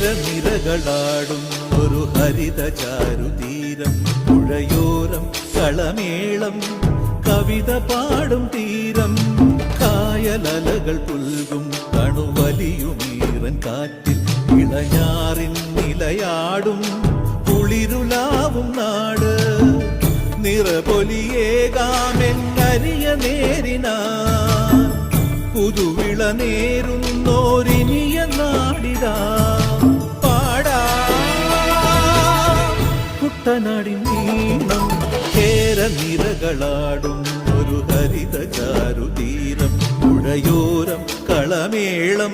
കേരനിരകളാടും ഒരു ഹരിത ചാരുതീരം, പുഴയോരം കളമേളം കവിത പാടും തീരം, കായലലകൾ പുൽകും കണുവലിയുമീറൻ കാറ്റിൽ ഇളഞ്ഞാറിൻ നിലയാടും കുളിരുലാവും നാട്, നിറപൊലിയേകാമെന്നരിയ നേരിനാ പുതുവിള നേരുന്നോരിനിയ നാടിതാ പാടാ കുട്ടനാടിൻ നീണം. കേരനിരകളാടും ഒരു ഹരിത ചാരുതീരം, പുഴയോരം കളമേളം